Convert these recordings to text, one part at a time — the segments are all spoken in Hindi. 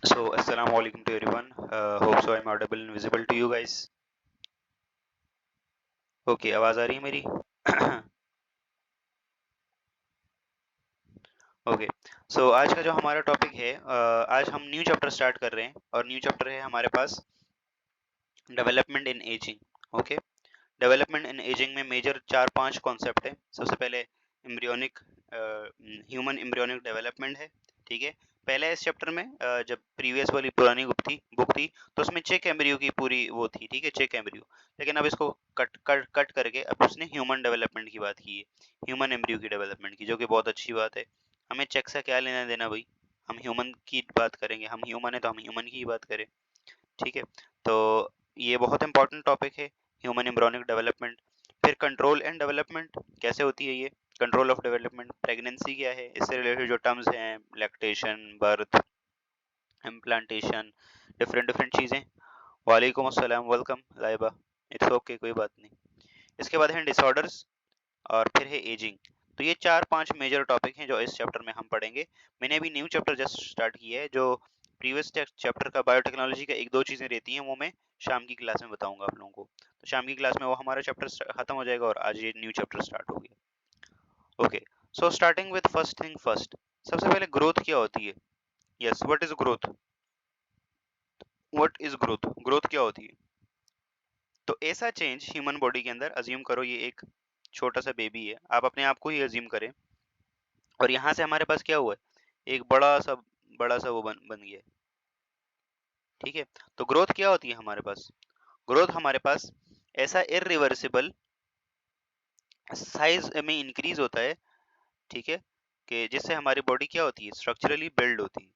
So, assalamu alaikum to everyone. Hope so I'm audible and visible to you guys. Okay, आवाज आ रही है मेरी? ओके, सो आज का जो हमारा टॉपिक है, आज हम न्यू चैप्टर स्टार्ट कर रहे हैं और न्यू चैप्टर है हमारे पास development in ageing. Okay, development in ageing में मेजर 4-5 कॉन्सेप्ट है। सबसे पहले एम्ब्रियोनिक ह्यूमन एम्ब्रियोनिक डेवलपमेंट है। ठीक है, पहले इस चैप्टर में जब प्रीवियस वाली पुरानी बुक थी तो उसमें चेक एम्ब्रियो की पूरी वो थी। ठीक है, चेक एम्ब्रियो। लेकिन अब इसको कट कट कट करके अब उसने ह्यूमन डेवलपमेंट की बात की है, ह्यूमन एम्ब्रियो की डेवलपमेंट की, जो कि बहुत अच्छी बात है। हमें चेक से क्या लेना देना भाई, हम ह्यूमन की बात करेंगे, हम ह्यूमन है तो हम ह्यूमन की ही बात करें। ठीक है, तो ये बहुत इंपॉर्टेंट टॉपिक है, ह्यूमन एम्ब्रियोनिक डेवलपमेंट। फिर कंट्रोल एंड डेवलपमेंट कैसे होती है ये, कंट्रोल ऑफ डेवलपमेंट, प्रेगनेंसी क्या है, इससे रिलेटेड जो टर्म्स हैं, lactation, birth, implantation, different different चीज़ें। वालेकुम अस्सलाम, वेलकम लाइबा। इट्स ओके, कोई बात नहीं। इसके बाद हैं डिसऑर्डर्स और फिर है एजिंग। तो ये 4-5 मेजर टॉपिक हैं जो इस चैप्टर में हम पढ़ेंगे। मैंने अभी न्यू चैप्टर जस्ट स्टार्ट किया है, जो प्रीवियस चैप्टर का बायोटेक्नोलॉजी का 1-2 चीज़ें रहती हैं, वो मैं शाम की क्लास में बताऊंगा आप लोगों को। तो शाम की क्लास में वो हमारा चैप्टर खत्म हो जाएगा और आज ये न्यू चैप्टर स्टार्ट हो गया। Okay, so starting with first thing first, सबसे पहले ग्रोथ क्या होती है। Yes, what is growth? What is growth? Growth क्या होती है? तो ऐसा चेंज ह्यूमन बॉडी के अंदर, अज्यूम करो ये एक छोटा सा बेबी है, आप अपने आप को ही अज्यूम करें, और यहाँ से हमारे पास क्या हुआ है, एक बड़ा सा वो बन गया है। ठीक है, तो ग्रोथ क्या होती है हमारे पास? ग्रोथ हमारे पास ऐसा इरिवर्सिबल साइज में इंक्रीज होता है, ठीक है, कि जिससे हमारी बॉडी क्या होती है, स्ट्रक्चरली बिल्ड होती है।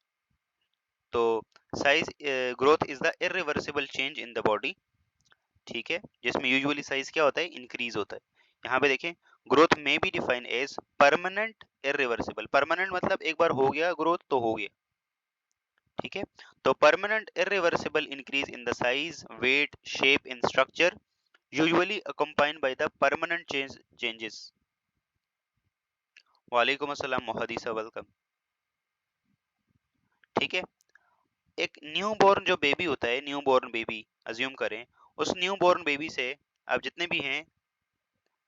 तो size growth is the irreversible change in the body. ठीक है, जिसमें यूजुअली साइज क्या होता है, इंक्रीज होता है। यहाँ पे देखें, ग्रोथ में be define as permanent irreversible. Permanent मतलब एक बार हो गया ग्रोथ तो हो गया। ठीक है, तो permanent irreversible increase in the size, weight, shape in structure, usually accompanied by the permanent changes. वालेकुम अस्सलाम मोहदीसा, वेलकम। ठीक है, एक न्यू बॉर्न जो बेबी होता है, न्यू बॉर्न बेबी अज्यूम करें, उस न्यू बॉर्न बेबी से आप जितने भी हैं,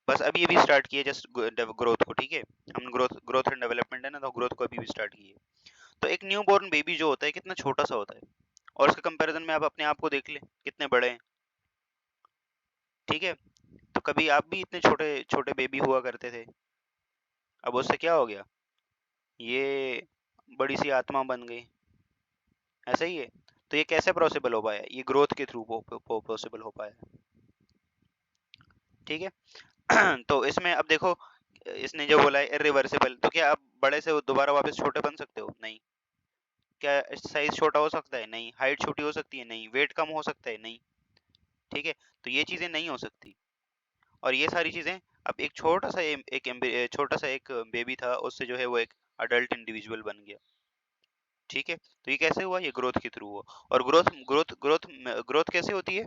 बस अभी अभी स्टार्ट किए जस्ट ग्रोथ को। ठीक है, हम ग्रोथ ग्रोथ एंड डेवलपमेंट है ना, तो ग्रोथ को अभी भी स्टार्ट किए। तो एक न्यू बॉर्न बेबी जो होता है कितना छोटा सा होता है, और उसके कंपैरिजन में आप अपने आप को देख लें कितने बड़े हैं। ठीक है, तो कभी आप भी इतने छोटे छोटे बेबी हुआ करते थे, अब उससे क्या हो गया, ये बड़ी सी आत्मा बन गई। ऐसा ही है। तो ये कैसे पॉसिबल हो पाया, ये ग्रोथ के थ्रू पॉसिबल हो पाया। ठीक है, तो इसमें अब देखो, इसने जो बोला है इरिवर्सिबल, तो क्या आप बड़े से दोबारा वापस छोटे बन सकते हो? नहीं। क्या साइज छोटा हो सकता है? नहीं। हाइट छोटी हो सकती है? नहीं। वेट कम हो सकता है? नहीं। ठीक है, तो ये चीजें नहीं हो सकती। और ये सारी चीजें, अब एक छोटा सा एक बेबी था, उससे जो है वो एक अडल्ट इंडिविजुअल बन गया। ठीक है, तो ये कैसे हुआ, ये ग्रोथ के थ्रू हुआ। और ग्रोथ कैसे होती है?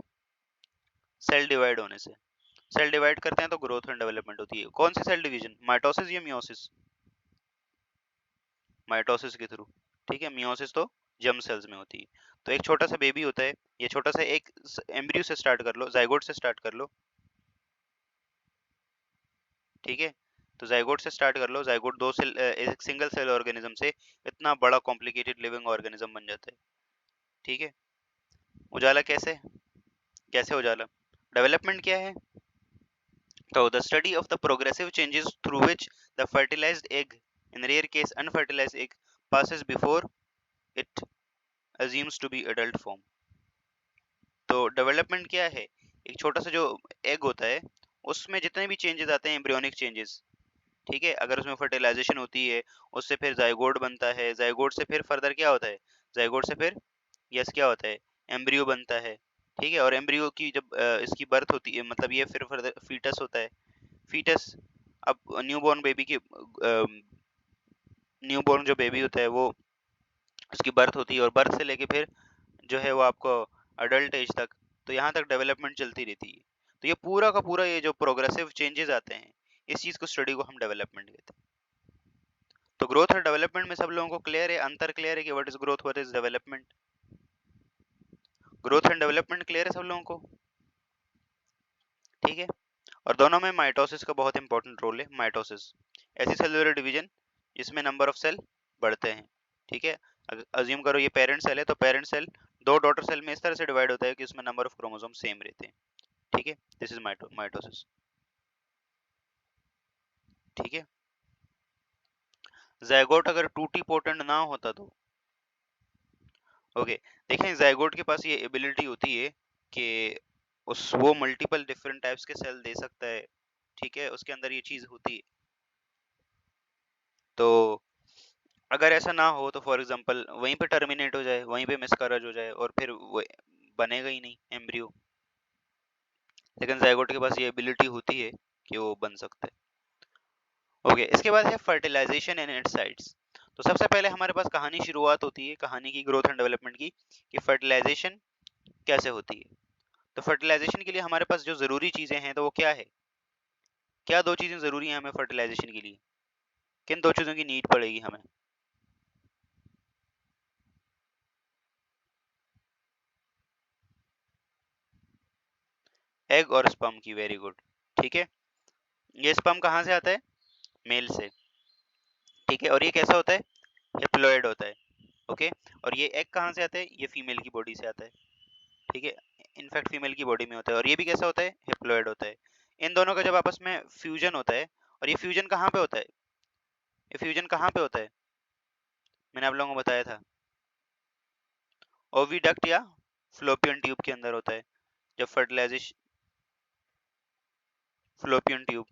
सेल डिवाइड होने से। सेल डिवाइड करते हैं तो ग्रोथ एंड डेवलपमेंट होती है। कौन सी सेल डिवीजन, माइटोसिस या मियोसिस? माइटोसिस के थ्रू। ठीक है, मियोसिस तो जर्म सेल्स में होती है। तो एक छोटा सा बेबी होता है, ये छोटा सा एक एम्ब्रियो से स्टार्ट कर लो, जाइगोट से स्टार्ट कर लो। ठीक है, तो जाइगोट से स्टार्ट कर लो, जाइगोट एक सिंगल सेल ऑर्गेनिज्म से इतना बड़ा कॉम्प्लिकेटेड लिविंग ऑर्गेनिज्म बन जाता है। ठीक है, उजाला कैसे, कैसे उजाला? डेवलपमेंट क्या है? So the study of the progressive changes through which the fertilized egg, in rare case unfertilized egg, passes before it assumes to be adult form. तो डेवलपमेंट क्या है? एक छोटा सा जो एग होता है, उसमें जितने भी चेंजेस आते हैं, एम्ब्रियोनिक चेंजेस। ठीक है, अगर उसमें फर्टिलाइजेशन होती है, उससे फिर जाइगोट बनता है, जाइगोट से फिर फर्दर क्या होता है, जाइगोट से फिर यस क्या होता है, एम्ब्रियो बनता है। ठीक है, और एम्ब्रियो की जब इसकी बर्थ होती है, मतलब ये फिर फर्दर फीटस होता है। फीटस, अब न्यूबॉर्न बेबी की न्यूबॉर्न जो बेबी होता है वो, उसकी बर्थ होती है, और बर्थ से लेके फिर जो है वो आपको अडल्ट एज तक, तो यहाँ तक डेवलपमेंट चलती रहती है। तो ये पूरा का पूरा ये जो प्रोग्रेसिव चेंजेस आते हैं, इस चीज को स्टडी को हम डेवलपमेंट कहते हैं। तो ग्रोथ और डेवलपमेंट में सब लोगों को क्लियर है, अंतर क्लियर है कि what is growth, what is development? Growth and development clear है सब लोगों को? ठीक है। और दोनों में माइटोसिस का बहुत इंपॉर्टेंट रोल है। माइटोसिस ऐसी सेलुलर डिवीजन जिसमें नंबर ऑफ सेल बढ़ते हैं। ठीक है, अज्यूम करो ये पेरेंट सेल है, तो पेरेंट सेल दो डॉटर सेल में इस तरह से डिवाइड होता है कि उसमें नंबर ऑफ क्रोमोसोम सेम रहते हैं। ठीक है, दिस इज माइटोसिस। ठीक है, जायगोट अगर टूटी पोटेंट ना होता तो ओके देखें, जायगोट के पास ये एबिलिटी होती है कि उस वो मल्टीपल डिफरेंट टाइप्स के सेल दे सकता है। ठीक है, उसके अंदर ये चीज होती है। तो अगर ऐसा ना हो तो फॉर एग्जांपल वहीं पे टर्मिनेट हो जाए, वहीं पे मिसकैरेज हो जाए और फिर वो बनेगा ही नहीं एम्ब्रियो। लेकिन जायगोट के पास ये एबिलिटी होती है कि वो बन सकता है। ओके, इसके बाद है फर्टिलाइजेशन एंड इट्स साइट्स। तो सबसे पहले हमारे पास कहानी शुरुआत होती है, कहानी की ग्रोथ एंड डेवलपमेंट की, कि फर्टिलाइजेशन कैसे होती है। तो फर्टिलाइजेशन के लिए हमारे पास जो जरूरी चीजें हैं तो वो क्या है? क्या दो चीजें जरूरी हैं हमें फर्टिलाइजेशन के लिए? किन दो चीजों की नीड पड़ेगी हमें? एग और स्पर्म की। Very good. ठीक है, ये स्पर्म कहाँ से आता है? मेल से। ठीक है, और ये कैसा होता है? हेप्लॉइड होता है। ओके, और ये एग कहाँ से आता है? ये फीमेल की बॉडी से आता है। ठीक है, इनफैक्ट फीमेल की बॉडी में होता है। और ये भी कैसा होता है? हेप्लॉइड होता है। इन दोनों का जब आपस में फ्यूजन होता है, और ये फ्यूजन कहाँ पे होता है? ये फ्यूजन कहाँ पे होता है? मैंने आप लोगों को बताया था, ओविडक्ट या फ्लोपियन ट्यूब के अंदर होता है। जब फर्टिलाइजेशन, फ्लोपियन ट्यूब।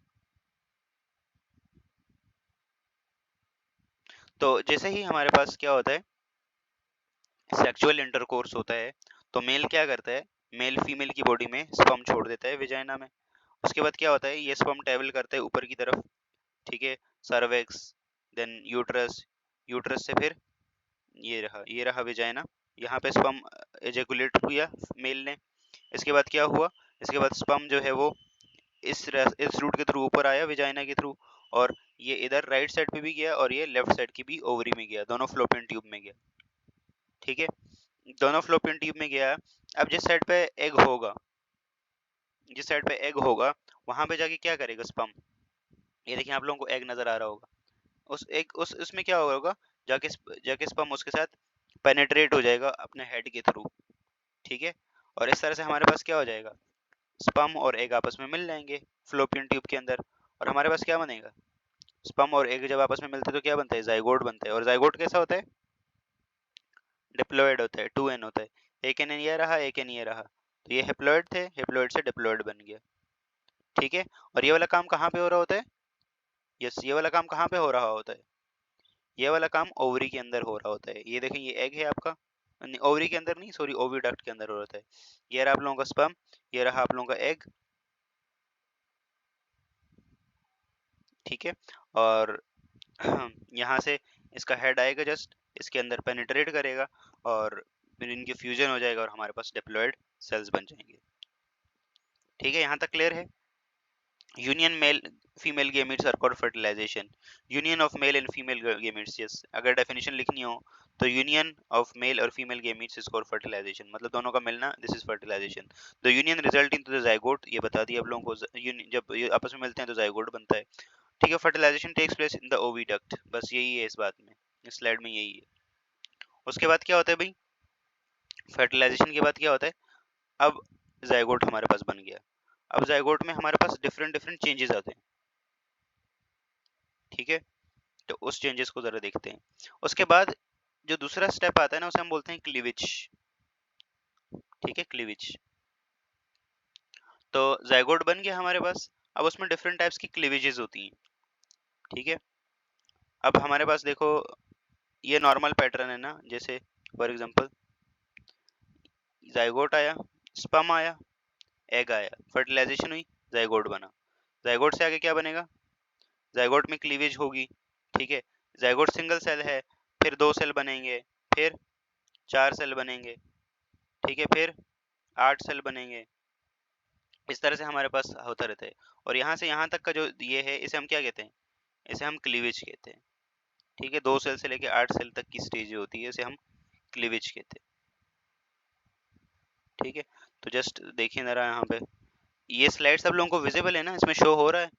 तो जैसे ही हमारे पास क्या होता है, सेक्सुअल इंटरकोर्स होता है, तो मेल क्या करता है? मेल फीमेल की बॉडी में स्पर्म छोड़ देता है विजाइना में। उसके बाद क्या होता है? ये स्पर्म ट्रेवल करता है ऊपर की तरफ। ठीक है, सर्वेक्स, देन यूट्रस, यूट्रस से फिर ये रहा विजाइना। यहाँ पे स्पर्म एजेकुलेट किया मेल ने। इसके बाद क्या हुआ? इसके बाद स्पर्म जो है वो इस रूट के थ्रू ऊपर आया विजाइना के थ्रू, और ये इधर राइट साइड पे भी गया और ये लेफ्ट साइड की भी ओवरी में गया, दोनों फ्लोपियन ट्यूब में गया। ठीक है, दोनों फ्लोपियन ट्यूब में गया। अब जिस साइड पे एग होगा वहां पे जाके क्या करेगा स्पर्म? ये देखिए, आप लोगों को एग नजर आ रहा होगा। उस एग उस उसमें क्या होगा? जाके जाके स्पर्म उसके साथ पेनेट्रेट हो जाएगा अपने हेड के थ्रू। ठीक है, और इस तरह से हमारे पास क्या हो जाएगा? स्पर्म और एग आपस में मिल जाएंगे फ्लोपियन ट्यूब के अंदर, और हमारे पास क्या बनेगा? स्पर्म और एग जब आपस में मिलते हैं तो क्या बनता है? जाइगोट बनता है। और जाइगोट कैसा होता है? डिप्लॉयड होता है, 2n होता है। एक एन ये रहा, एक एन ये रहा, तो ये हेप्लॉयड थे, हेप्लॉयड से डिप्लॉयड बन गया। ठीक है, और ये वाला काम कहाँ पे हो रहा होता है? यस, ये वाला काम कहाँ पे हो रहा होता है? ये वाला काम ओवरी के अंदर हो रहा होता है। ये देखें, ये एग है आपका, ओवरी के अंदर नहीं, सॉरी, ओविडक्ट के अंदर हो रहा है। ये रहा आप लोगों का स्पर्म, ये रहा आप लोगों का एग। ठीक है, और यहाँ से इसका हेड आएगा, जस्ट इसके अंदर पेनिट्रेट करेगा, और फिर इनके फ्यूजन हो जाएगा और हमारे पास डिप्लॉयड सेल्स बन जाएंगे। ठीक है, यहाँ तक क्लियर है? Union male female gametes are called fertilization. Union of male and female gametes, yes, अगर डेफिनेशन लिखनी हो तो यूनियन ऑफ मेल और female gametes is called fertilization, मतलब दोनों का मिलना, this is fertilization. The union result into the zygote, ये बता दिया आप लोगों को, जब ये आपस में मिलते हैं तो जाइगोट बनता है। ठीक है, fertilization takes place in the oviduct, बस यही है इस बात में, इस स्लाइड में यही है। उसके बाद क्या होता है भाई? फर्टिलाइजेशन के बाद क्या होता है? अब जाइगोट हमारे पास बन गया। अब जाइगोट में हमारे पास डिफरेंट डिफरेंट चेंजेस आते हैं। ठीक है, तो उस चेंजेस को जरा देखते हैं। उसके बाद जो दूसरा स्टेप आता है ना, उसे हम बोलते हैं क्लीवेज। ठीक है, क्लीवेज। तो जाइगोट बन गया हमारे पास, अब उसमें डिफरेंट टाइप्स की क्लीवेजेस होती हैं। ठीक है, अब हमारे पास देखो, ये नॉर्मल पैटर्न है ना, जैसे फॉर एग्जांपल जाइगोट आया, स्पर्म आया, एग आया, फर्टिलाइजेशन हुई, जाइगोट बना। जाइगोट से आगे क्या बनेगा? जाइगोट में क्लीवेज होगी। ठीक है, जाइगोट सिंगल सेल है, फिर 2 सेल बनेंगे, फिर 4 सेल बनेंगे। ठीक है, फिर 8 सेल बनेंगे। इस तरह से हमारे पास होता रहता है। और यहाँ से यहाँ तक का जो ये है, इसे हम क्या कहते हैं? इसे हम क्लीवेज कहते हैं। ठीक है, 2 सेल से लेके 8 सेल तक की स्टेज जो होती है इसे हम क्लीवेज कहते हैं। ठीक है, तो जस्ट देखिए जरा यहाँ पे, ये स्लाइड सब लोगों को विजिबल है ना, इसमें शो हो रहा है,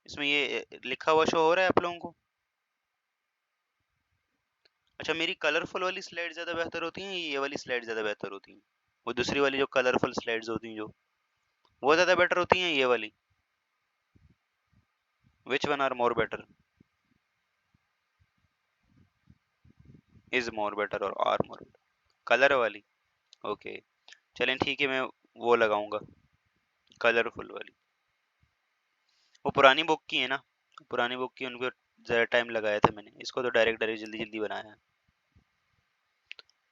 इसमें ये लिखा हुआ शो हो रहा है आप लोगों को? अच्छा, मेरी कलरफुल वाली स्लाइड ज्यादा बेहतर होती है, ये वाली स्लाइड ज्यादा बेहतर होती है? वो दूसरी वाली जो कलरफुल स्लाइड्स होती हैं जो, वो ज्यादा बेटर होती हैं, ये वाली? Which one are more better? Is more better और आर मोर? कलर वाली? ओके, चलें ठीक है, मैं वो लगाऊंगा, कलरफुल वाली। वो पुरानी बुक की है ना, पुरानी बुक की, उनको ज़्यादा टाइम लगाया था मैंने, इसको तो डायरेक्ट डायरेक्ट जल्दी जल्दी बनाया है।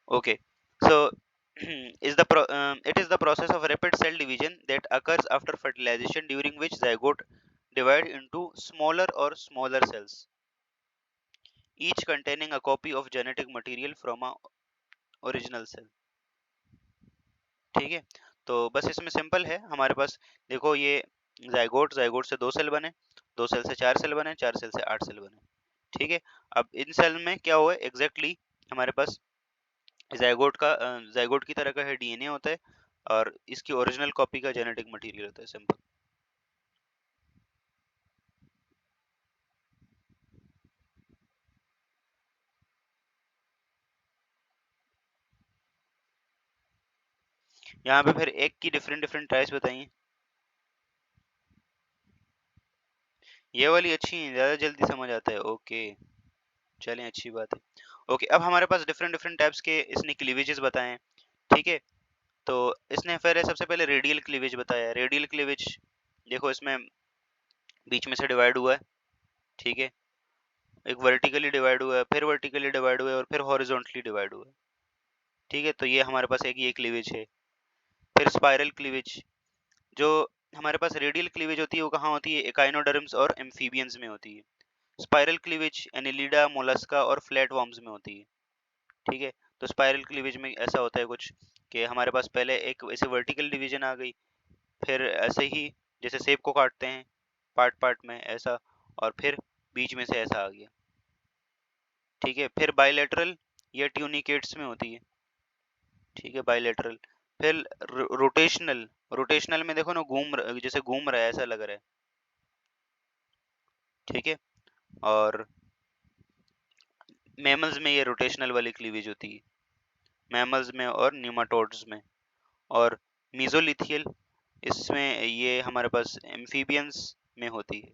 Okay, so it is the process of rapid cell division that occurs after fertilization, during which zygote divide into smaller or smaller cells, each containing a copy of genetic material from a original cell। ठीक है, तो बस इसमें सिंपल है हमारे पास, देखो ये जाइगोट, जाइगोट से 2 सेल बने, 2 सेल से 4 सेल बने, 4 सेल से 8 सेल बने। ठीक है, अब इन सेल में क्या हुआ एग्जैक्टली exactly, हमारे पास जाइगोट का जाइगोट की तरह का है डीएनए होता है, और इसकी ओरिजिनल कॉपी का जेनेटिक मटेरियल होता है, सिंपल। यहाँ पे फिर एक की डिफरेंट डिफरेंट टाइप्स बताइए। ये वाली अच्छी है, ज्यादा जल्दी समझ आता है, ओके, चलें अच्छी बात है। ओके, अब हमारे पास डिफरेंट डिफरेंट टाइप्स के इसने क्लीवेजेस बताए हैं। ठीक है, तो इसने फिर सबसे पहले रेडियल क्लीवेज बताया। रेडियल क्लीवेज देखो, इसमें बीच में से डिवाइड हुआ है, ठीक है, एक वर्टिकली डिवाइड हुआ है, फिर वर्टिकली डिवाइड हुआ है, और फिर हॉरिजॉन्टली डिवाइड हुआ है। ठीक है, तो ये हमारे पास एक ये क्लीवेज है। फिर स्पाइरल क्लीवेज, जो हमारे पास रेडियल क्लीवेज होती है वो कहाँ होती है? एकाइनोडर्म्स और एम्फीबियंस में होती है। स्पाइरल क्लीवेज एनिलिडा, मोलस्का और फ्लैट वॉर्म्स में होती है। ठीक है, तो स्पाइरल क्लीवेज में ऐसा होता है कुछ कि हमारे पास पहले एक ऐसे वर्टिकल डिवीजन आ गई, फिर ऐसे ही जैसे सेब को काटते हैं पार्ट पार्ट में ऐसा, और फिर बीच में से ऐसा आ गया। ठीक है, फिर बाइलेटरल या ट्यूनिकेट्स में होती है। ठीक है, बाइलेटरल। फिर रोटेशनल, रोटेशनल में देखो ना, जैसे घूम रहा है ऐसा लग रहा है। ठीक है, और मैमल्स में ये रोटेशनल वाली क्लीवेज होती है, मैमल्स में और न्यूमाटोड्स में। और मीजोलिथियल, इसमें ये हमारे पास एम्फीबियंस में होती है।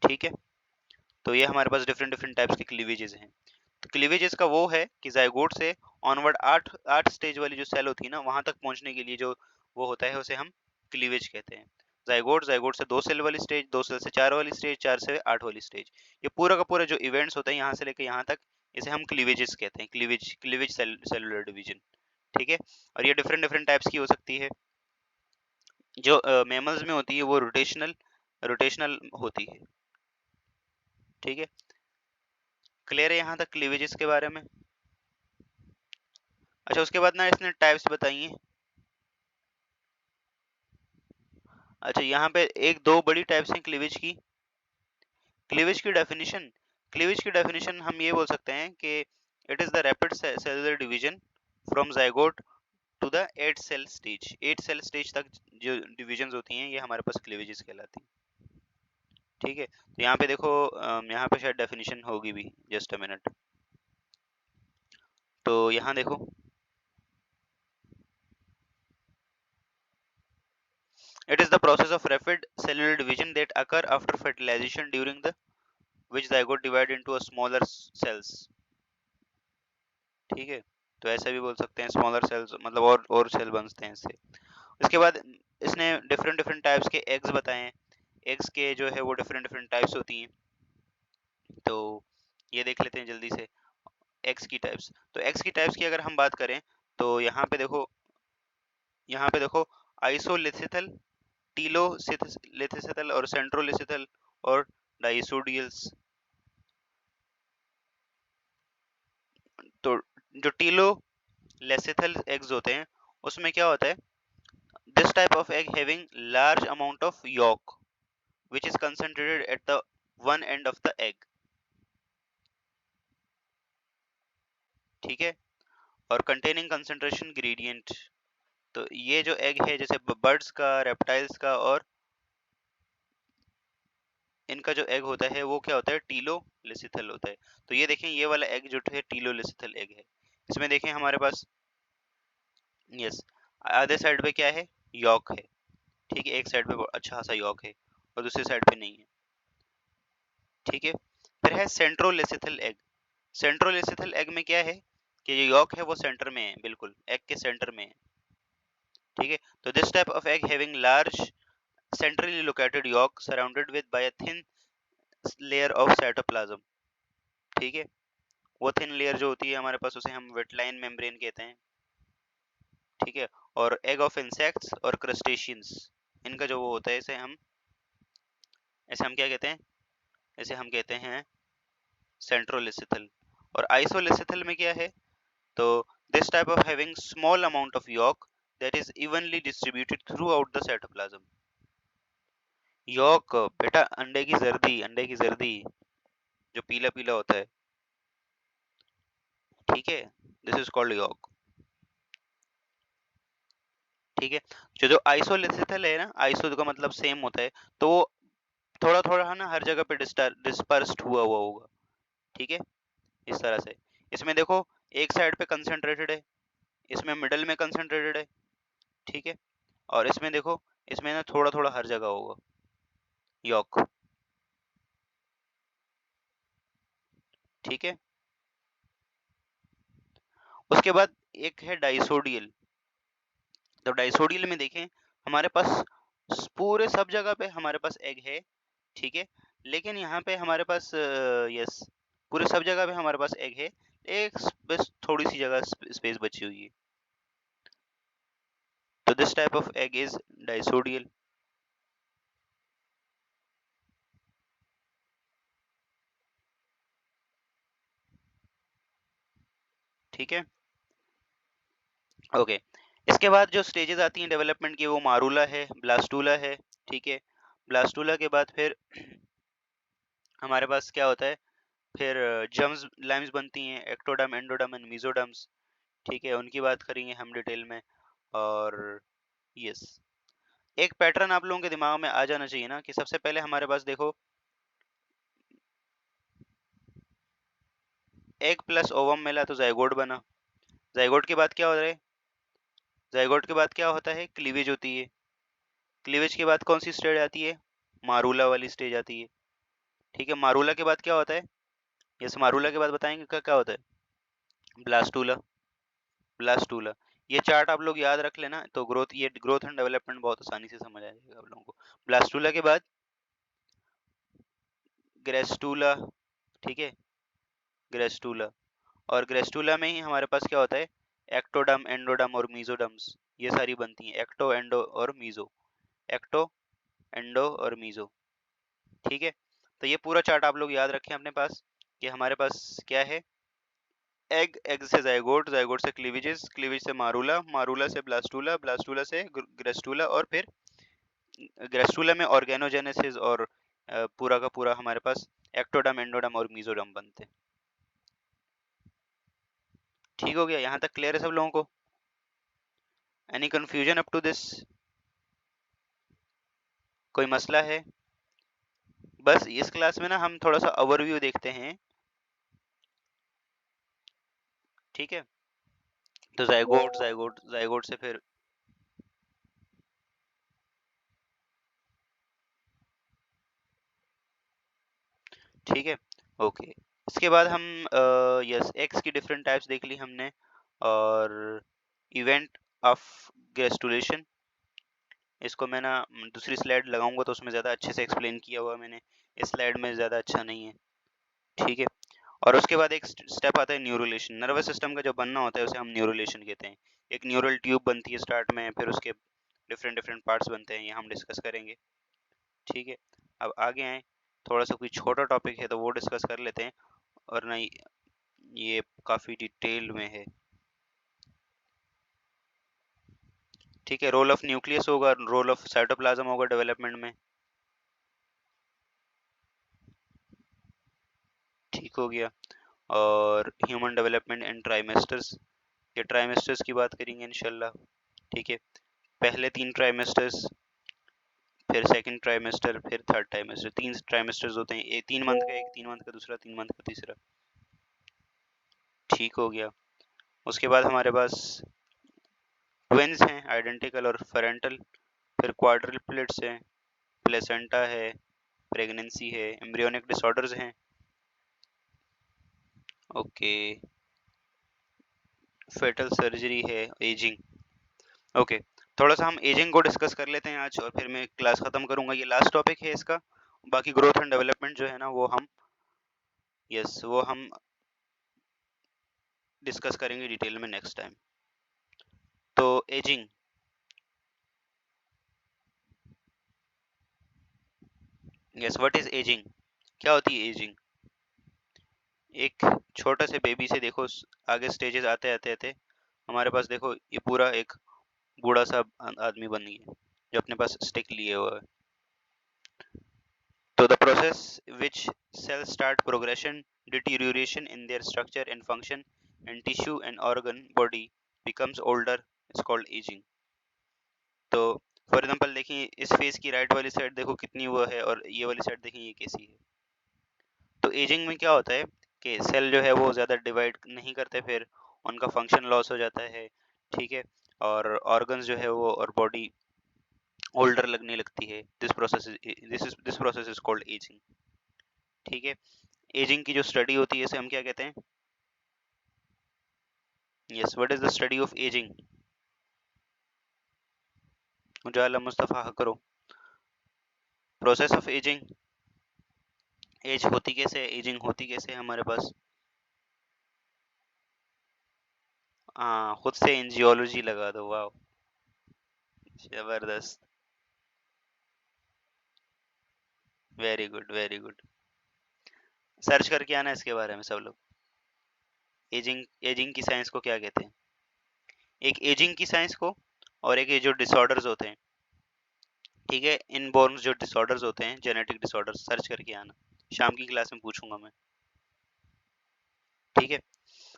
ठीक है, तो ये हमारे पास डिफरेंट डिफरेंट टाइप्स की क्लीवेजेस हैं। तो क्लीवेजेस का वो है कि जाइगोट से ऑनवर्ड आठ आठ स्टेज वाली जो सेल होती है ना, वहां तक पहुंचने के लिए जो वो होता है उसे हम क्लीवेज कहते हैं। जाइगोट, जाइगोट से 2 सेल वाली स्टेज, 2 सेल से 4 वाली स्टेज, 4 से 8 वाली स्टेज, ये पूरा का पूरा जो इवेंट्स होता है यहाँ से लेकर यहाँ तक, इसे हम क्लीवेजेस कहते हैं, क्लीवेज, क्लीवेज सेलुलर डिवीजन। ठीक है, और ये डिफरेंट डिफरेंट टाइप्स की हो सकती है। जो मैमल्स में होती है वो रोटेशनल, रोटेशनल होती है। ठीक है, क्लियर है यहाँ तक क्लीवेजेस के बारे में? अच्छा, उसके बाद ना इसने टाइप्स बताई हैं। अच्छा, यहाँ पे एक दो बड़ी टाइप्स हैं क्लीवेज की। क्लीवेज की डेफिनेशन, क्लीवेज की डेफिनेशन हम ये बोल सकते हैं कि it is the rapid cellular division from zygote to the 8 cell stage. 8 cell stage तक जो डिविजन्स होती हैं ये हमारे पास क्लीवेजेस कहलाती हैं। ठीक है, तो यहाँ पे देखो, यहाँ पे शायद डेफिनेशन होगी भी, जस्ट अ मिनट। तो यहाँ देखो, it is the process of rapid cellular division that occur after fertilization, during the which zygote divide into a smaller cells। ठीक है, तो ऐसा भी बोल सकते हैं, स्मॉलर सेल्स मतलब और सेल बनते हैं इससे। इसके बाद इसने डिफरेंट डिफरेंट टाइप्स के एग्स बताए हैं। एग्स के जो है वो डिफरेंट डिफरेंट टाइप्स होती हैं, तो ये देख लेते हैं जल्दी से। एग्स की टाइप्स, तो एग्स की टाइप्स की अगर हम बात करें तो यहाँ पे देखो, यहाँ पे देखो, आइसोलिथिथल, टीलोलिथिथल और सेंट्रोलिथिथल और डाइसोडियल्स। तो जो टीलोलेसिथल एग्स होते हैं उसमें क्या होता है? This type of egg having large amount of yolk which is concentrated at the one end of the egg। ठीक है, और कंटेनिंग कंसंट्रेशन ग्रेडियंट। तो ये जो एग है जैसे बर्ड्स का, रेप्टाइल्स का और इनका जो एग होता है वो क्या होता है, टीलोलिसिथल होता है। तो ये देखें, ये वाला एग जो है टीलोलिसिथल एग है। इसमें देखें हमारे पास, यस, आधे साइड पे क्या है, यॉक है। ठीक है, एक साइड पे अच्छा खासा यॉक है और दूसरी साइड पे नहीं है। ठीक है, फिर है सेंट्रोलिसिथल एग। सेंट्रोलिसिथल एग में क्या है कि जो यॉक है वो सेंटर में है, बिल्कुल एग के सेंटर में है। ठीक है, तो this type of egg having large centrally located yolk surrounded with by a thin layer of cytoplasm। ठीक है, वो थिन लेयर जो होती है हमारे पास उसे हम वेटलाइन मेम्ब्रेन कहते हैं। ठीक है, और एग ऑफ इंसेक्ट्स और क्रस्टेशियंस, इनका जो वो होता है इसे हम क्या कहते हैं, इसे हम कहते हैं सेंट्रोलिसिथल। और आइसोलिसिथल में क्या है, तो this type of having small amount of yolk that is evenly distributed throughout the cytoplasm. Yolk बेटा, अंडे की जर्दी जो पीला पीला होता है। ठीक है, दिस इज कॉल्ड यॉक। ठीक है, जो आइसोलिसिथल है ना, आइसो का मतलब सेम होता है, तो वो थोड़ा थोड़ा है ना हर जगह पे डिस्पर्स्ड हुआ हुआ होगा। ठीक है, इस तरह से इसमें देखो, एक साइड पे कंसंट्रेटेड है, इसमें मिडल में कंसंट्रेटेड है। ठीक है, और इसमें देखो, इसमें ना थोड़ा थोड़ा हर जगह होगा यॉक। ठीक है, उसके बाद एक है डाइसोडियल। तो डाइसोडियल में देखें, हमारे पास पूरे सब जगह पे हमारे पास एग है। ठीक है, लेकिन यहाँ पे हमारे पास यस, पूरे सब जगह पे हमारे पास एग है, एक बस थोड़ी सी जगह स्पेस बची हुई है। तो this type of egg is dysodial. ठीक है, ओके। इसके बाद जो स्टेजेस आती हैं डेवलपमेंट की, वो मारूला है, ब्लास्टूला है। ठीक है, ब्लास्टूला के बाद फिर हमारे पास क्या होता है, फिर जम्स लाइम्स बनती हैं, एक्टोडर्म, एंडोडर्म एंड मेसोडर्म्स। ठीक है, उनकी बात करेंगे हम डिटेल में। और यस, एक पैटर्न आप लोगों के दिमाग में आ जाना चाहिए ना कि सबसे पहले हमारे पास देखो, एग प्लस ओवम मिला तो जाइगोट बना। जाइगोट के बाद क्या हो रहा है, जाइगोट के बाद क्या होता है, क्लीवेज होती है। क्लीवेज के बाद कौन सी स्टेज आती है, मारूला वाली स्टेज आती है। ठीक है, मारूला के बाद क्या होता है, यस, मारूला के बाद बताएंगे क्या क्या होता है, ब्लास्टूला। ब्लास्टूला, ये चार्ट आप लोग याद रख लेना, तो ये ग्रोथ एंड डेवलपमेंट बहुत आसानी से समझ आ जाएगा आप लोगों को। ब्लास्टूला के बाद ग्रेस्टूला। ठीक है, ग्रेस्टूला, और ग्रेस्टूला में ही हमारे पास क्या होता है, एक्टोडर्म, एंडोडर्म और मीजोडर्म्स, ये सारी बनती हैं, एक्टो, एंडो और मीजो। एक्टो, एंडो और मीजो। ठीक है, तो ये पूरा चार्ट आप लोग याद रखें अपने पास कि हमारे पास क्या है, एग, एग से जाइगोट, जाइगोट से क्लीवेजेस, क्लीवेज से मारूला, मारूला से ब्लास्टूला, ब्लास्टूला से ग्रेस्टूला, और फिर ग्रेस्टूला में ऑर्गेनोजेनेसिस और पूरा का पूरा हमारे पास एक्टोडर्म, एंडोडर्म और मीजोडर्म बनते हैं। ठीक हो गया, यहाँ तक क्लियर है सब लोगों को? Any confusion up to this? कोई मसला है? बस इस क्लास में ना हम थोड़ा सा ओवरव्यू देखते हैं। ठीक है, तो जाइगोट, जाइगोट, जाइगोट से फिर, ठीक है, ओके। इसके बाद हम यस, एक्स की डिफरेंट टाइप्स देख ली हमने, और इवेंट ऑफ ग्रेस्टुलेशन, इसको मैं ना दूसरी स्लाइड लगाऊंगा तो उसमें ज़्यादा अच्छे से एक्सप्लेन किया हुआ मैंने, इस स्लाइड में ज़्यादा अच्छा नहीं है। ठीक है, और उसके बाद एक स्टेप आता है न्यूरोलेशन। नर्वस सिस्टम का जो बनना होता है उसे हम न्यूरोलेशन कहते हैं। एक न्यूरल ट्यूब बनती है स्टार्ट में, फिर उसके डिफरेंट डिफरेंट पार्ट्स बनते हैं, ये हम डिस्कस करेंगे। ठीक है, अब आगे आए, थोड़ा सा कोई छोटा टॉपिक है तो वो डिस्कस कर लेते हैं, और नहीं, ये काफ़ी डिटेल में है। ठीक है, रोल ऑफ न्यूक्लियस होगा, रोल ऑफ साइटोप्लाज्म होगा डेवलपमेंट में। ठीक हो गया, और ह्यूमन डेवलपमेंट इन ट्राइमेस्टर्स, ये ट्राइमेस्टर्स की बात करेंगे इंशाल्लाह। ठीक है, पहले 3 ट्राइमेस्टर्स, फिर सेकंड ट्राइमेस्टर, फिर थर्ड ट्राइमेस्टर। 3 ट्राइमेस्टर्स होते हैं, एक 3 मंथ का, एक 3 मंथ का दूसरा, 3 मंथ का तीसरा। ठीक हो गया। उसके बाद हमारे पास ट्विन्स हैं, आइडेंटिकल और पेरेंटल। फिर क्वाड्रुप्लेट्स हैं, प्लेसेंटा है, प्रेगनेंसी है, एम्ब्रियोनिक डिसऑर्डर्स हैं। ओके, फेटल सर्जरी है, एजिंग। ओके, थोड़ा सा हम एजिंग को डिस्कस कर लेते हैं आज, और फिर मैं क्लास खत्म करूंगा। ये लास्ट टॉपिक है इसका। बाकी ग्रोथ एंड डेवलपमेंट जो है ना, वो हम डिस्कस करेंगे डिटेल में नेक्स्ट टाइम। तो ageing, yes, what is ageing? क्या होती है एजिंग? एक छोटे से बेबी से देखो आगे स्टेजेस आते आते आते हमारे पास देखो ये पूरा एक बूढ़ा सा आदमी बन गया जो अपने पास स्टिक लिए हुआ है। तो the process which cells start progression, deterioration in their structure and function, and tissue and organ body becomes older is called aging. तो फॉर एग्जांपल देखिए, इस फेस की राइट वाली साइड देखो कितनी वो है, और ये वाली साइड देखिए ये कैसी है। तो एजिंग में क्या होता है कि सेल जो है वो ज़्यादा डिवाइड नहीं करते, फिर उनका फंक्शन लॉस हो जाता है। ठीक है, और ऑर्गन्स जो है वो और बॉडी ओल्डर लगने लगती है। This process is called ageing. ठीक है, एजिंग की जो स्टडी होती है इसे हम क्या कहते हैं? Yes, what is the study of ageing? Ujala Mustafa करो। प्रोसेस ऑफ एजिंग, एज होती कैसे है, एजिंग होती कैसे है हमारे पास? हाँ, खुद से एंजियोलॉजी लगा दो, वाह, जबरदस्त, very good very good. Search करके आना इसके बारे में सब लोग। एजिंग, एजिंग की साइंस को क्या कहते हैं? एक एजिंग की साइंस को, और एक ये जो डिसऑर्डर्स होते हैं, ठीक है, इनबॉर्न जो डिसऑर्डर्स होते हैं, जेनेटिक डिसऑर्डर्स, सर्च करके आना, शाम की क्लास में पूछूंगा मैं। ठीक है,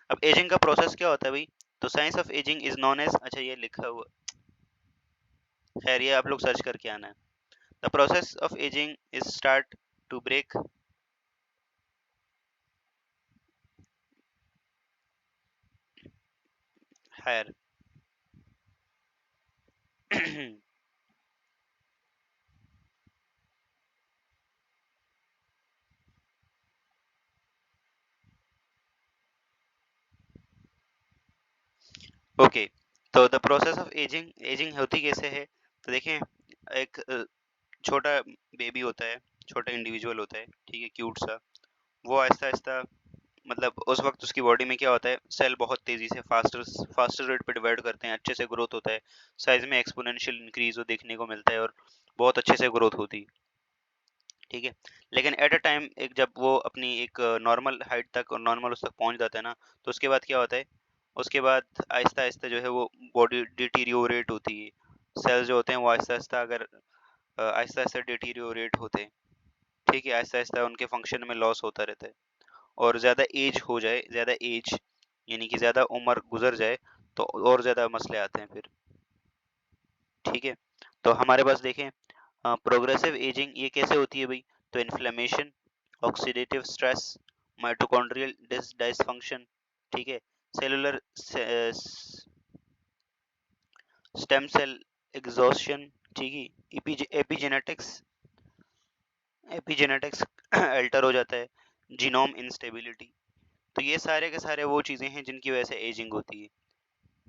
अब एजिंग का प्रोसेस क्या होता है भाई? तो science of ageing is known as, अच्छा ये लिखा हुआ, खैर ये आप लोग सर्च करके आना है। The process of ageing is start to break hair. Okay, तो the process of ageing, ageing होती कैसे है? तो देखें, एक छोटा बेबी होता है, छोटा इंडिविजुअल होता है, ठीक है, क्यूट सा। वो आहिस्ता आहिस्ता, मतलब उस वक्त उसकी बॉडी में क्या होता है, सेल बहुत तेजी से फास्टर फास्टर रेट पे डिवाइड करते हैं, अच्छे से ग्रोथ होता है, साइज में एक्सपोनेंशियल इंक्रीज हो देखने को मिलता है, और बहुत अच्छे से ग्रोथ होती है। ठीक है, लेकिन एट अ टाइम, एक जब वो अपनी एक नॉर्मल हाइट तक और नॉर्मल उस तक पहुंच जाता है ना, तो उसके बाद क्या होता है, उसके बाद आहिस्ता आहिस्ता जो है वो बॉडी डिटीरियोरेट होती है। सेल्स जो होते हैं वो आहिस्ता आहिस्ता, अगर आहिस्ता आहिस्ता डिटीरियोरेट होते हैं। ठीक है, आहिस्ता आहिस्ता उनके फंक्शन में लॉस होता रहता है, और ज़्यादा एज हो जाए, ज़्यादा एज यानी कि ज़्यादा उम्र गुजर जाए, तो और ज़्यादा मसले आते हैं फिर। ठीक है, तो हमारे पास देखें, प्रोग्रेसिव एजिंग ये कैसे होती है भाई? तो inflammation, oxidative stress, mitochondrial dysfunction, ठीक है, सेलुलर स्टेम सेल एग्जॉस्शन, ठीक है, एपिजेनेटिक्स, एपिजेनेटिक्स अल्टर हो जाता है, जीनोम इंस्टेबिलिटी। तो ये सारे के सारे वो चीज़ें हैं जिनकी वजह से एजिंग होती है।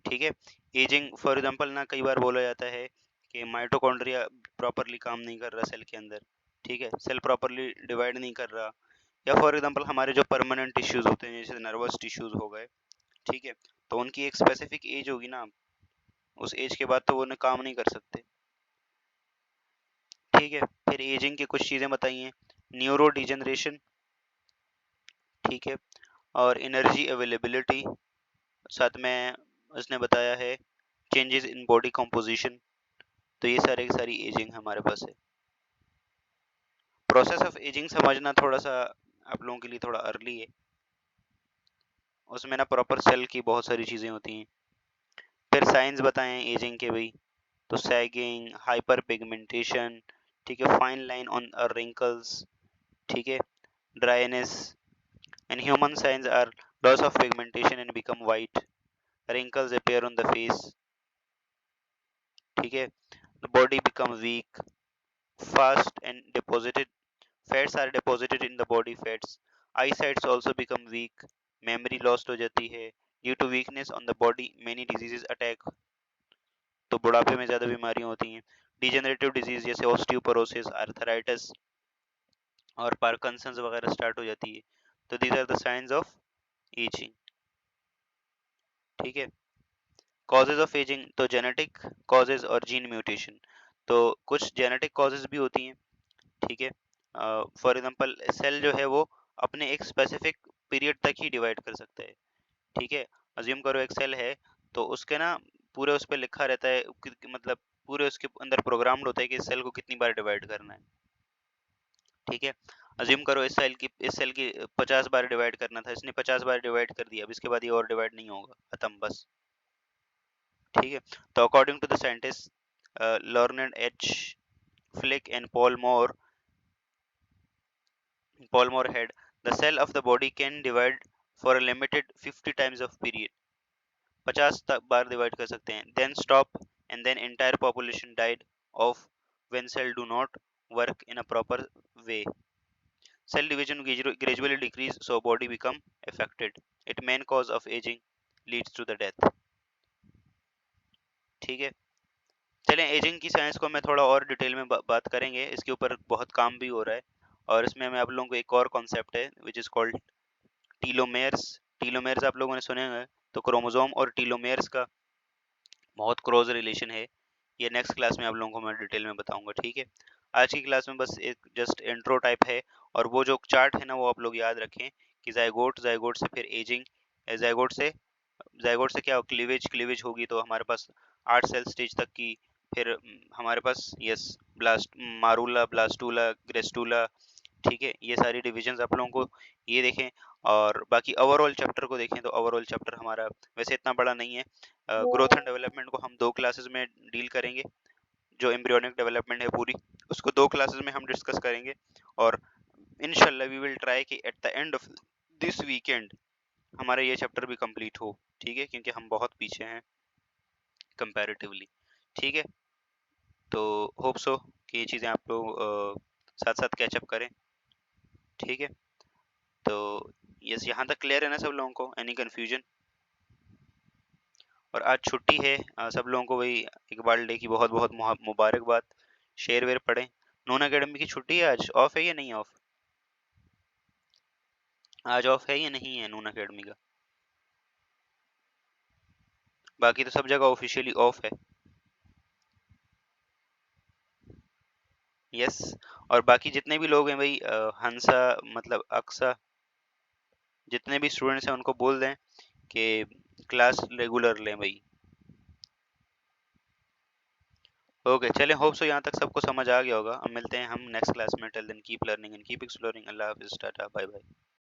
ठीक है, एजिंग फॉर एग्जांपल ना, कई बार बोला जाता है कि माइटोकॉन्ड्रिया प्रॉपरली काम नहीं कर रहा सेल के अंदर। ठीक है, सेल प्रॉपरली डिवाइड नहीं कर रहा, या फॉर एग्जांपल हमारे जो परमानेंट टिश्यूज होते हैं, जैसे नर्वस टिश्यूज हो गए, ठीक है, तो उनकी एक स्पेसिफिक एज होगी ना, उस एज के बाद तो वो काम नहीं कर सकते। ठीक है, फिर एजिंग की कुछ चीज़ें बताइए, न्यूरो डिजनरेशन, ठीक है, और एनर्जी अवेलेबिलिटी, साथ में उसने बताया है चेंजेस इन बॉडी कंपोजिशन। तो ये सारे की सारी एजिंग हमारे पास है। प्रोसेस ऑफ एजिंग समझना थोड़ा सा आप लोगों के लिए थोड़ा अर्ली है, उसमें ना प्रॉपर सेल की बहुत सारी चीज़ें होती हैं। फिर साइंस बताएं एजिंग के भाई, तो सैगिंग, हाइपर पिगमेंटेशन, ठीक है, फाइन लाइन ऑन रिंकल्स, ठीक है, dryness. And human science are loss of pigmentation and become white, wrinkles appear on the face, ठीक है, the body become weak, fast and deposited fats are deposited in the body fats, eyesight also become weak, memory lost हो जाती है, due to weakness on the body many diseases attack, तो बुढ़ापे में ज्यादा बीमारियां होती हैं, डिजेनरेटिव डिजीज जैसे ऑस्टियोपोरोसिस, आर्थराइटिस और पार्किंसंस वगैरह स्टार्ट हो जाती है। तो these are the science of ageing, ठीक है। कॉजेज ऑफ एजिंग, तो जेनेटिक कॉजेज और जीन म्यूटेशन, तो कुछ जेनेटिक कॉजेज भी होती हैं, ठीक है। फॉर एग्जांपल सेल जो है वो अपने एक स्पेसिफिक पीरियड तक ही डिवाइड कर सकता है, ठीक है। अज्यूम करो एक सेल है, तो उसके ना पूरे उस पर लिखा रहता है मतलब पूरे उसके अंदर प्रोग्राम्ड होता है कि इस सेल को कितनी बार डिवाइड करना है, ठीक है। अज्यूम करो इस सेल की 50 बार डिवाइड करना था, इसने 50 बार डिवाइड कर दिया, अब इसके बाद ये और डिवाइड नहीं होगा, खत्म बस, ठीक है। तो according to the scientist Leonard Hayflick and Paul Moorhead, the cell of the body can divide for a limited 50 times of period, 50 bar divide कर सकते हैं, then stop and then entire population died of when cell do not work in a proper way. Cell division gradually decrease so body become affected. It main cause of aging leads to the death. ठीक है। चलें एजिंग की साइंस को मैं थोड़ा और डिटेल में बात करेंगे, इसके ऊपर बहुत काम भी हो रहा है, और इसमें मैं आप लोगों को एक और कॉन्सेप्ट है विच इज़ कॉल्ड टीलोमेयर्स। टीलोमेयर्स आप लोगों ने सुने होंगे, तो क्रोमोसोम और टीलोमेयर्स का बहुत क्लोज रिलेशन है। ये नेक्स्ट क्लास में आप लोगों को मैं डिटेल में बताऊंगा, ठीक है। आज की क्लास में बस एक जस्ट इंट्रो टाइप है, और वो जो चार्ट है ना वो आप लोग याद रखें कि जायगोट, जायगोट से फिर एजिंग, जायगोट से क्या क्लीवेज, क्लीवेज होगी तो हमारे पास 8 सेल स्टेज तक की, फिर हमारे पास यस ब्लास्ट मारूला, ब्लास्टूला, ग्रेस्टूला, ठीक है। ये सारी डिविजन्स आप लोगों को ये देखें, और बाकी ओवरऑल चैप्टर को देखें तो ओवरऑल चैप्टर हमारा वैसे इतना बड़ा नहीं है। ग्रोथ एंड डेवलपमेंट को हम 2 क्लासेस में डील करेंगे, जो एम्ब्रियोनिक डेवलपमेंट है पूरी उसको 2 क्लासेस में हम डिस्कस करेंगे, और इंशाल्लाह वी विल ट्राई कि at the end of this weekend हमारा ये चैप्टर भी कंप्लीट हो, ठीक है, क्योंकि हम बहुत पीछे हैं कंपैरेटिवली, ठीक है। तो होप सो कि ये चीज़ें आप लोग साथ साथ कैचअप करें, ठीक है। तो यस, यहाँ तक क्लियर है ना सब लोगों को, एनी कन्फ्यूजन? और आज छुट्टी है, सब लोगों को वही इकबाल डे की बहुत बहुत मुबारकबाद, शेर वेर पढ़ें। नून अकेडमी की छुट्टी है, आज ऑफ है या नहीं ऑफ? आज ऑफ है या नहीं है नून अकेडमी का? बाकी तो सब जगह ऑफिशियली ऑफ है, यस। और बाकी जितने भी लोग हैं भाई, हंसा मतलब अक्सा, जितने भी स्टूडेंट्स हैं उनको बोल दें कि क्लास रेगुलर लें भाई। ओके चलें, होप सो यहाँ तक सबको समझ आ गया होगा। अब मिलते हैं हम नेक्स्ट क्लास में, till then keep learning and keep exploring. अल्लाह हाफिज़, टाटा, बाय बाय।